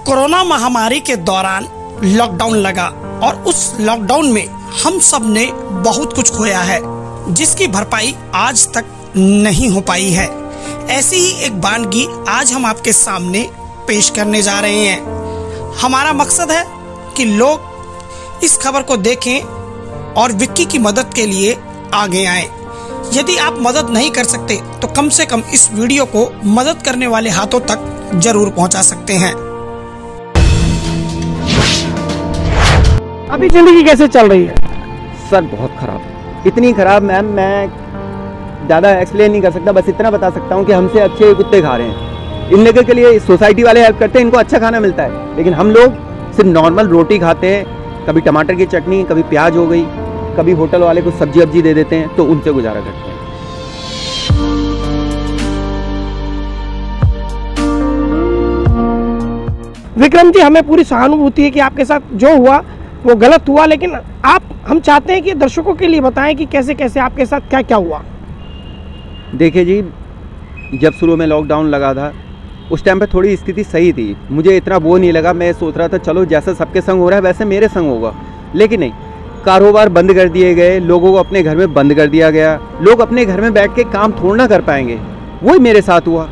Corona महामारी के दौरान लॉकडाउन लगा और उस लॉकडाउन में हम सब ने बहुत कुछ खोया है, जिसकी भरपाई आज तक नहीं हो पाई है। ऐसी ही एक वानगी आज हम आपके सामने पेश करने जा रहे हैं। हमारा मकसद है कि लोग इस खबर को देखें और विक्की की मदद के लिए आगे आएं। यदि आप मदद नहीं कर सकते तो कम से कम इस वीडियो को मदद करने वाले हाथों तक जरूर पहुंचा सकते हैं। अभी जिंदगी कैसे चल रही है? सर बहुत खराब, इतनी खराब मैम, मैं ज़्यादा एक्सप्लेन नहीं कर सकता। बस इतना बता सकता हूँ कि हमसे अच्छे कुत्ते खा रहे हैं। इन लोगों के लिए सोसाइटी वाले हेल्प करते हैं, इनको अच्छा खाना मिलता है, लेकिन हम लोग सिर्फ नॉर्मल रोटी खाते हैं। कभी टमाटर की चटनी, कभी प्याज हो गई, कभी होटल वाले को सब्जी वब्जी दे देते हैं, तो उनसे गुजारा करते हैं। विक्रम जी, हमें पूरी सहानुभूति है कि आपके साथ जो हुआ वो गलत हुआ, लेकिन हम चाहते हैं कि दर्शकों के लिए बताएं कि कैसे कैसे आपके साथ क्या क्या हुआ। देखिए जी, जब शुरू में लॉकडाउन लगा था उस टाइम पे थोड़ी स्थिति सही थी, मुझे इतना वो नहीं लगा। मैं सोच रहा था चलो जैसा सबके संग हो रहा है वैसे मेरे संग होगा, लेकिन नहीं। कारोबार बंद कर दिए गए, लोगों को अपने घर में बंद कर दिया गया। लोग अपने घर में बैठ के काम थोड़ा ना कर पाएंगे, वही मेरे साथ हुआ।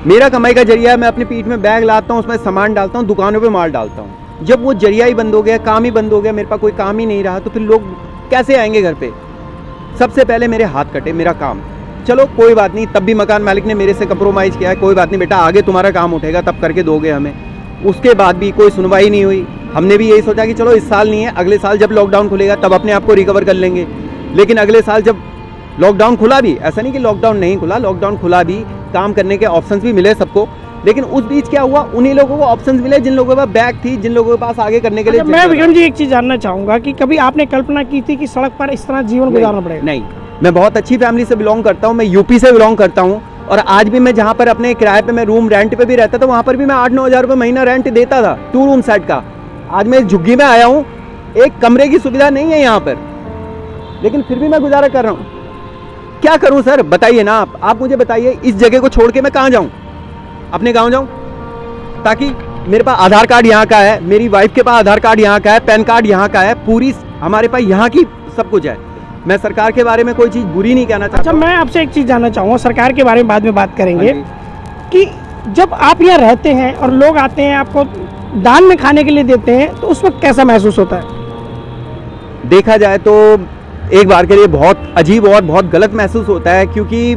मेरा कमाई का जरिया है, मैं अपनी पीठ में बैग लाता हूँ, उसमें सामान डालता हूँ, दुकानों पे माल डालता हूँ। जब वो जरिया ही बंद हो गया, काम ही बंद हो गया, मेरे पास कोई काम ही नहीं रहा, तो फिर लोग कैसे आएंगे घर पे? सबसे पहले मेरे हाथ कटे, मेरा काम। चलो कोई बात नहीं, तब भी मकान मालिक ने मेरे से कंप्रोमाइज़ किया है, कोई बात नहीं बेटा, आगे तुम्हारा काम उठेगा तब करके दोगे हमें। उसके बाद भी कोई सुनवाई नहीं हुई। हमने भी यही सोचा कि चलो इस साल नहीं है, अगले साल जब लॉकडाउन खुलेगा तब अपने आप को रिकवर कर लेंगे। लेकिन अगले साल जब लॉकडाउन खुला भी, ऐसा नहीं कि लॉकडाउन नहीं खुला, लॉकडाउन खुला भी, काम करने के ऑप्शंस भी मिले सबको, लेकिन उस बीच क्या हुआ, उन्हीं लोगों को ऑप्शंस मिले जिन लोगों के पास बैग थी, जिन लोगों के पास आगे करने के लिए। मैं विक्रम जी एक चीज़ जानना चाहूँगा कि कभी आपने कल्पना की थी कि सड़क पर इस तरह जीवन गुजारना पड़ेगा? नहीं, मैं बहुत अच्छी फैमिली से बिलोंग करता हूँ, मैं यूपी से बिलोंग करता हूँ, और आज भी मैं जहाँ पर अपने किराए पे मैं रूम रेंट पे भी रहता था, वहाँ पर भी मैं 8-9 हज़ार रुपये महीना रेंट देता था 2 रूम सेट का। आज मैं झुग्गी में आया हूँ, एक कमरे की सुविधा नहीं है यहाँ पर, लेकिन फिर भी मैं गुजारा कर रहा हूँ। क्या करूँ सर, बताइए ना आप मुझे बताइए। इस जगह को छोड़ के मैं कहाँ जाऊँ? अपने गाँव जाऊँ, ताकि मेरे पास आधार कार्ड यहाँ का है, मेरी वाइफ के पास आधार कार्ड यहाँ का है, पैन कार्ड यहाँ का है, पूरी हमारे पास यहाँ की सब कुछ है। मैं सरकार के बारे में कोई चीज़ बुरी नहीं कहना चाहता। अच्छा, मैं आपसे एक चीज़ जानना चाहूँगा, सरकार के बारे में बाद में बात करेंगे, कि जब आप यहाँ रहते हैं और लोग आते हैं आपको दान में खाने के लिए देते हैं, तो उस वक्त कैसा महसूस होता है? देखा जाए तो एक बार के लिए बहुत अजीब और बहुत गलत महसूस होता है, क्योंकि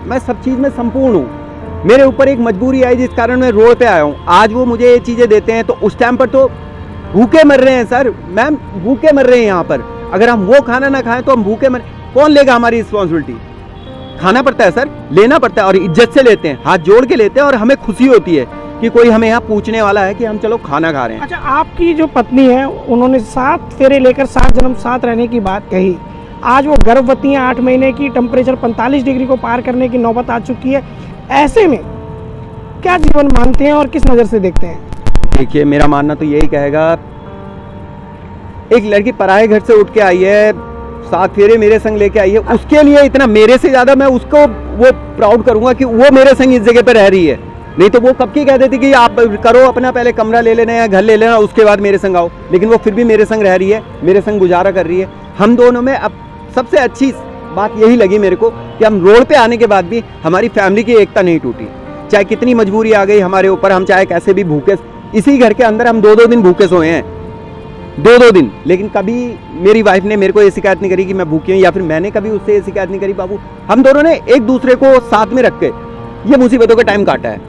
मैं सब चीज़ में संपूर्ण हूँ। मेरे ऊपर एक मजबूरी आई जिस कारण मैं रोड पे आया हूँ। आज वो मुझे ये चीज़ें देते हैं, तो उस टाइम पर तो भूखे मर रहे हैं सर, मैम भूखे मर रहे हैं यहाँ पर। अगर हम वो खाना ना खाएं तो हम भूखे मर, कौन लेगा हमारी रिस्पॉन्सिबिलिटी? खाना पड़ता है सर, लेना पड़ता है, और इज्जत से लेते हैं, हाथ जोड़ के लेते हैं, और हमें खुशी होती है कि कोई हमें यहाँ पूछने वाला है कि हम चलो खाना खा रहे हैं। अच्छा, आपकी जो पत्नी है उन्होंने 7 फेरे लेकर 7 जन्म साथ रहने की बात कही, आज वो गर्भवती हैं, 8 महीने की, टेम्परेचर 45 डिग्री को पार करने की नौबत आ चुकी है। ऐसे में क्या जीवन मानते हैं और किस नज़र से देखते हैं? देखिए, मेरा मानना तो यही कहेगा, एक लड़की पराये घर से उठ के आई है, 7 फेरे मेरे संग लेके आई है, उसके लिए इतना, मेरे से ज़्यादा मैं उसको वो प्राउड करूँगा कि वो मेरे संग इस जगह पर रह रही है। नहीं तो वो कब की कह देती कि आप करो अपना, पहले कमरा ले लेना या घर ले लेना, उसके बाद मेरे संग आओ। लेकिन वो फिर भी मेरे संग रह रही है, मेरे संग गुजारा कर रही है। हम दोनों में अब सबसे अच्छी बात यही लगी मेरे को कि हम रोड पे आने के बाद भी हमारी फैमिली की एकता नहीं टूटी। चाहे कितनी मजबूरी आ गई हमारे ऊपर, हम चाहे कैसे भी भूखे, इसी घर के अंदर हम 2-2 दिन भूखे सोए हैं, 2-2 दिन, लेकिन कभी मेरी वाइफ ने मेरे को ये शिकायत नहीं करी कि मैं भूखी हूँ, या फिर मैंने कभी उससे ये शिकायत नहीं करी। बाबू, हम दोनों ने एक दूसरे को साथ में रख के ये मुसीबतों का टाइम काटा है,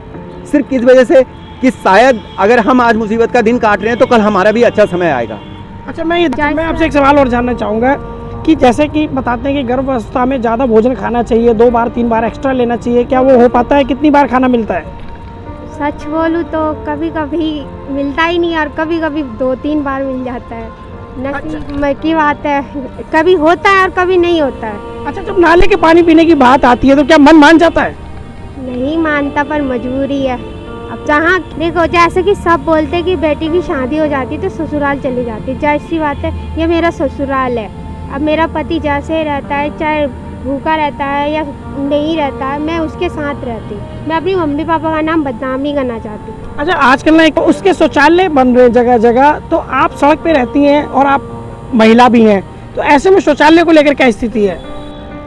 सिर्फ किस वजह से कि शायद अगर हम आज मुसीबत का दिन काट रहे हैं तो कल हमारा भी अच्छा समय आएगा। अच्छा, मैं आपसे एक सवाल और जानना चाहूँगा कि जैसे कि बताते हैं कि गर्भावस्था में ज़्यादा भोजन खाना चाहिए, 2 बार 3 बार एक्स्ट्रा लेना चाहिए, क्या वो हो पाता है? कितनी बार खाना मिलता है? सच बोलूँ तो कभी कभी मिलता ही नहीं, और कभी कभी 2-3 बार मिल जाता है। नसीब की बात है, कभी होता है और कभी नहीं होता है। अच्छा, जब नाले के पानी पीने की बात आती है तो क्या मन मान जाता है? नहीं मानता, पर मजबूरी है। अब जहाँ देखो, जैसे कि सब बोलते हैं कि बेटी की शादी हो जाती है तो ससुराल चली जाती है, जाहिर सी बात है, ये मेरा ससुराल है। अब मेरा पति जैसे रहता है, चाहे भूखा रहता है या नहीं रहता है, मैं उसके साथ रहती हूँ। मैं अपनी मम्मी पापा का नाम बदनाम नहीं करना चाहती। अच्छा, आजकल ना उसके शौचालय बन रहे जगह जगह, तो आप सड़क पे रहती हैं और आप महिला भी हैं, तो ऐसे में शौचालय को लेकर क्या स्थिति है?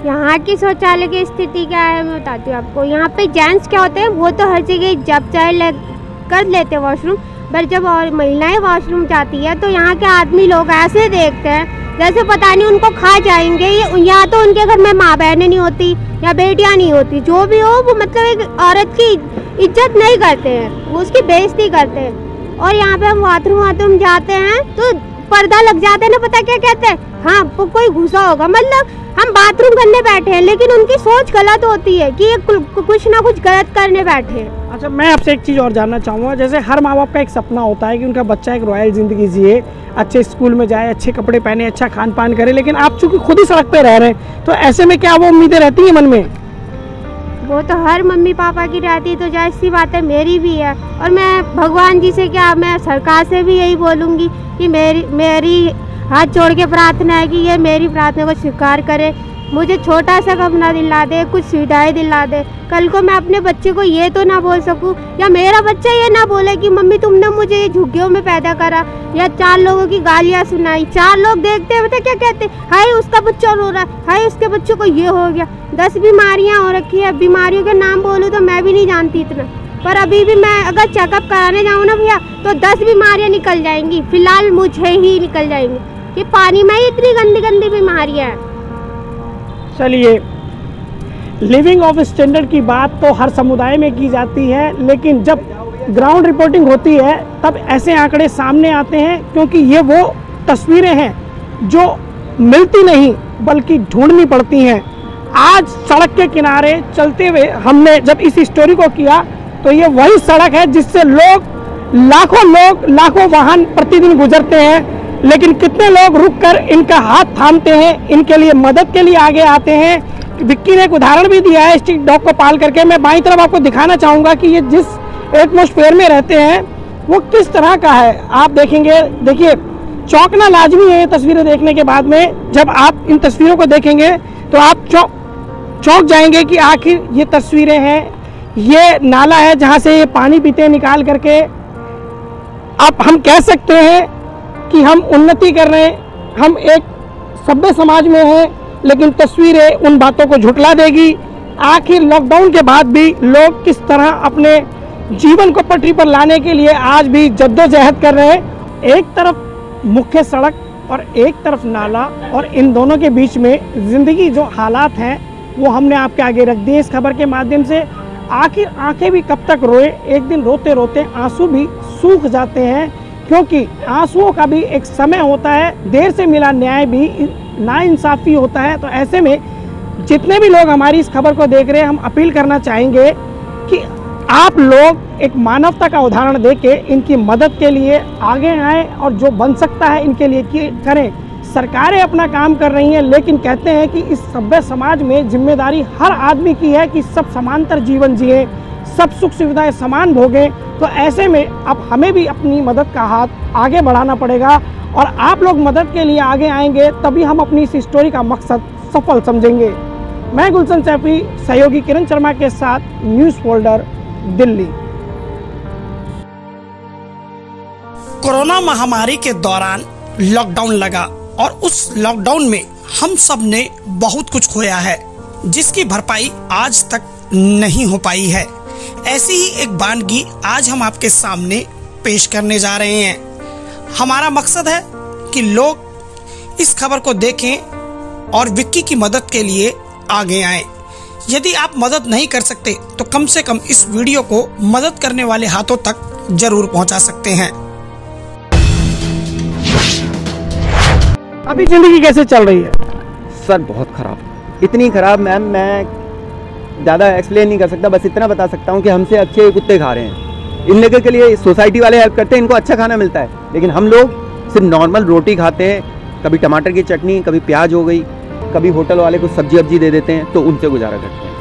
यहाँ की शौचालय की स्थिति क्या है मैं बताती हूँ आपको। यहाँ पे जेंट्स क्या होते हैं, वो तो हर जगह जब चाहे कर लेते हैं वॉशरूम, पर जब और महिलाएं वॉशरूम जाती है तो यहाँ के आदमी लोग ऐसे देखते हैं जैसे पता नहीं उनको खा जाएंगे। या तो उनके घर में माँ बहनें नहीं होती या बेटियाँ नहीं होती, जो भी हो वो मतलब एक औरत की इज्जत नहीं करते हैं, वो उसकी बेइज्जती करते हैं। और यहाँ पे हम बाथरूम जाते हैं तो पर्दा लग जाते हैं ना, पता क्या कहते हैं, हाँ कोई घुसा होगा, मतलब हम बाथरूम करने बैठे हैं लेकिन उनकी सोच गलत होती है कि ये कुछ ना कुछ गलत करने बैठे हैं। अच्छा, मैं आपसे एक चीज़ और जानना चाहूँगा, जैसे हर माँ बाप का एक सपना होता है कि उनका बच्चा एक रॉयल ज़िंदगी जिए, अच्छे स्कूल में जाए, अच्छे कपड़े पहने, अच्छा खान पान करे, लेकिन आप चूँकि खुद ही सड़क पे रह रहे हैं, तो ऐसे में क्या वो उम्मीदें रहती हैं मन में? वो तो हर मम्मी पापा की रहती है, तो जाहिर सी बात है मेरी भी है। और मैं भगवान जी से क्या, मैं सरकार से भी यही बोलूँगी कि मेरी हाथ जोड़ के प्रार्थना है कि ये मेरी प्रार्थना को स्वीकार करे, मुझे छोटा सा कमरा दिला दे, कुछ सुविधाएं दिला दे। कल को मैं अपने बच्चे को ये तो ना बोल सकूं, या मेरा बच्चा ये ना बोले कि मम्मी तुमने मुझे ये झुग्गियों में पैदा करा, या 4 लोगों की गालियां सुनाई। 4 लोग देखते हैं, पता क्या कहते हैं, हाय उसका बच्चा रो रहा है, हाय उसके बच्चों को ये हो गया। 10 बीमारियाँ हो रखी है, बीमारियों के नाम बोलूँ तो मैं भी नहीं जानती इतना, पर अभी भी मैं अगर चेकअप कराने जाऊँ ना भैया तो 10 बीमारियाँ निकल जाएंगी, फिलहाल मुझे ही निकल जाएंगी कि पानी में ही इतनी गंदी गंदी बीमारियाँ हैं। चलिए, लिविंग ऑफ स्टैंडर्ड की बात तो हर समुदाय में की जाती है, लेकिन जब ग्राउंड रिपोर्टिंग होती है तब ऐसे आंकड़े सामने आते हैं, क्योंकि ये वो तस्वीरें हैं जो मिलती नहीं बल्कि ढूंढनी पड़ती हैं। आज सड़क के किनारे चलते हुए हमने जब इस स्टोरी को किया तो ये वही सड़क है जिससे लाखों वाहन प्रतिदिन गुजरते हैं, लेकिन कितने लोग रुककर इनका हाथ थामते हैं, इनके लिए मदद के लिए आगे आते हैं। विक्की ने एक उदाहरण भी दिया है स्ट्रीट डॉग को पाल करके। मैं बाईं तरफ आपको दिखाना चाहूँगा कि ये जिस एटमॉस्फेयर में रहते हैं वो किस तरह का है। आप देखेंगे, देखिए, चौंकना लाजमी है ये तस्वीरें देखने के बाद में। जब आप इन तस्वीरों को देखेंगे तो आप चौंक जाएंगे कि आखिर ये तस्वीरें हैं, ये नाला है जहाँ से ये पानी पीते हैं निकाल करके। अब हम कह सकते हैं कि हम उन्नति कर रहे हैं, हम एक सभ्य समाज में हैं, लेकिन तस्वीरें उन बातों को झुठला देगी। आखिर लॉकडाउन के बाद भी लोग किस तरह अपने जीवन को पटरी पर लाने के लिए आज भी जद्दोजहद कर रहे हैं। एक तरफ मुख्य सड़क और एक तरफ नाला, और इन दोनों के बीच में ज़िंदगी जो हालात हैं वो हमने आपके आगे रख दिए इस खबर के माध्यम से। आखिर आंखें भी कब तक रोए, एक दिन रोते रोते आंसू भी सूख जाते हैं, क्योंकि आंसुओं का भी एक समय होता है, देर से मिला न्याय भी नाइंसाफ़ी होता है। तो ऐसे में जितने भी लोग हमारी इस खबर को देख रहे हैं, हम अपील करना चाहेंगे कि आप लोग एक मानवता का उदाहरण देके इनकी मदद के लिए आगे आएँ और जो बन सकता है इनके लिए करें। सरकारें अपना काम कर रही हैं, लेकिन कहते हैं कि इस सभ्य समाज में जिम्मेदारी हर आदमी की है कि सब समांतर जीवन जिए, सब सुख सुविधाएं समान भोगें। तो ऐसे में अब हमें भी अपनी मदद का हाथ आगे बढ़ाना पड़ेगा, और आप लोग मदद के लिए आगे आएंगे तभी हम अपनी इस स्टोरी का मकसद सफल समझेंगे। मैं गुलशन सैफी, सहयोगी किरण शर्मा के साथ, न्यूज़ फोल्डर, दिल्ली। कोरोना महामारी के दौरान लॉकडाउन लगा और उस लॉकडाउन में हम सब ने बहुत कुछ खोया है, जिसकी भरपाई आज तक नहीं हो पाई है। ऐसी ही एक वानगी आज हम आपके सामने पेश करने जा रहे हैं। हमारा मकसद है कि लोग इस खबर को देखें और विक्की की मदद के लिए आगे आएं। यदि आप मदद नहीं कर सकते तो कम से कम इस वीडियो को मदद करने वाले हाथों तक जरूर पहुंचा सकते हैं। अभी जिंदगी कैसे चल रही है? सर बहुत ख़राब, इतनी ख़राब मैम, मैं ज़्यादा एक्सप्लेन नहीं कर सकता। बस इतना बता सकता हूँ कि हमसे अच्छे कुत्ते खा रहे हैं। इन लोगों के लिए सोसाइटी वाले हेल्प करते हैं, इनको अच्छा खाना मिलता है, लेकिन हम लोग सिर्फ नॉर्मल रोटी खाते हैं, कभी टमाटर की चटनी, कभी प्याज हो गई, कभी होटल वाले को सब्जी वब्जी दे देते हैं, तो उनसे गुजारा करते हैं।